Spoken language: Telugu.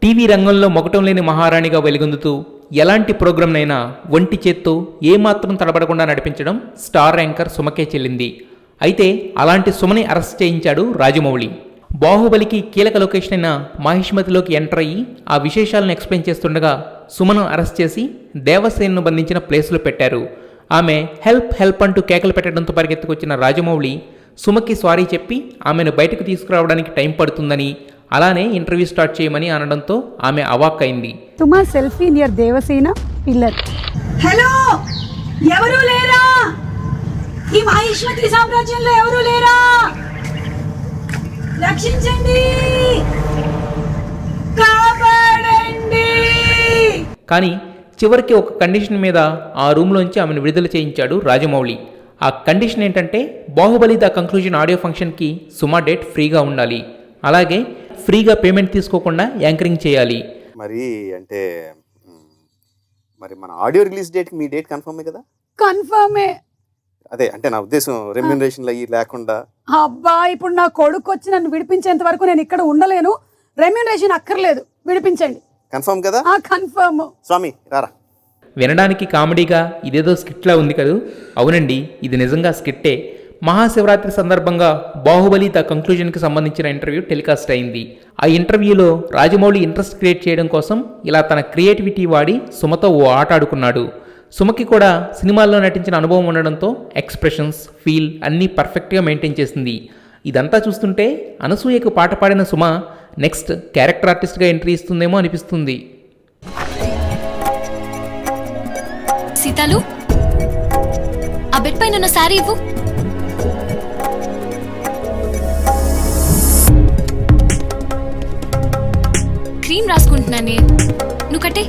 టీవీ రంగంలో మొగటం లేని మహారాణిగా వెలుగొందుతూ ఎలాంటి ప్రోగ్రాంనైనా ఒంటి చేత్తో ఏమాత్రం తడబడకుండా నడిపించడం స్టార్ యాంకర్ సుమకే చెల్లింది. అయితే అలాంటి సుమని అరెస్ట్ చేయించాడు రాజమౌళి. బాహుబలికి కీలక లొకేషన్ అయిన మాహిష్మతిలోకి ఎంటర్ అయ్యి ఆ విశేషాలను ఎక్స్ప్లెయిన్ చేస్తుండగా సుమను అరెస్ట్ చేసి దేవసేనను బంధించిన ప్లేస్లో పెట్టారు. ఆమె హెల్ప్ హెల్ప్ అంటూ కేకలు పెట్టడంతో పరిగెత్తుకొచ్చిన రాజమౌళి సుమకి సారీ చెప్పి ఆమెను బయటకు తీసుకురావడానికి టైం పడుతుందని, అలానే ఇంటర్వ్యూ స్టార్ట్ చేయమని అనడంతో ఆమె అవాక్కైంది. Suma selfie near Devasena pillar. Hello, ఎవరు లేరా? ఈ మహిష్మతి సామ్రాజ్యంలో ఎవరు లేరా? రక్షించండి, కాపాడండి. కానీ చివరికి ఒక కండిషన్ మీద ఆ రూమ్లోంచి ఆమెను విడుదల చేయించాడు రాజమౌళి. ఆ కండిషన్ ఏంటంటే బాహుబలి ద కంక్లూజన్ ఆడియో ఫంక్షన్కి సుమా డేట్ ఫ్రీగా ఉండాలి, అలాగే ఫ్రీగా పేమెంట్ తీసుకోకుండా యాంకరింగ్ చేయాలి. మరి అంటే మరి మన ఆడియో రిలీజ్ డేట్కి మీ డేట్ కన్ఫర్మే కదా? కన్ఫర్మే. అదే అంటే నా ఉద్దేశం రెమ్యూనరేషన్లు అయ్యి లేకుండా. అబ్బా, ఇప్పుడు నా కొడుకు వచ్చి నన్ను విడిపించేంత వరకు నేను ఇక్కడ ఉండలేను. రెమ్యూనరేషన్ అక్కర్లేదు, విడిపించండి. కన్ఫర్మ్ కదా? కన్ఫర్మ్. స్వామి రారా. వినడానికి కామెడీగా ఇదేదో స్కిట్లా ఉంది కదూ. అవునండి, ఇది నిజంగా స్కిట్టే. మహాశివరాత్రి సందర్భంగా బాహుబలి ద కంక్లూజన్కి సంబంధించిన ఇంటర్వ్యూ టెలికాస్ట్ అయింది. ఆ ఇంటర్వ్యూలో రాజమౌళి ఇంట్రెస్ట్ క్రియేట్ చేయడం కోసం ఇలా తన క్రియేటివిటీ వాడి సుమతో ఓ ఆట ఆడుకున్నాడు. సుమకి కూడా సినిమాల్లో నటించిన అనుభవం ఉండడంతో ఎక్స్ప్రెషన్స్, ఫీల్ అన్నీ పర్ఫెక్ట్గా మెయింటైన్ చేసింది. ఇదంతా చూస్తుంటే అనసూయకు పాట పాడిన సుమ నెక్స్ట్ క్యారెక్టర్ ఆర్టిస్ట్గా ఎంట్రీ ఇస్తుందేమో అనిపిస్తుంది. సీతాలు, ఆ బెడ్ పైన ఉన్న శారీ ఇవ్వు. క్రీమ్ రాసుకుంటున్నానే, నువ్వు కట్టే.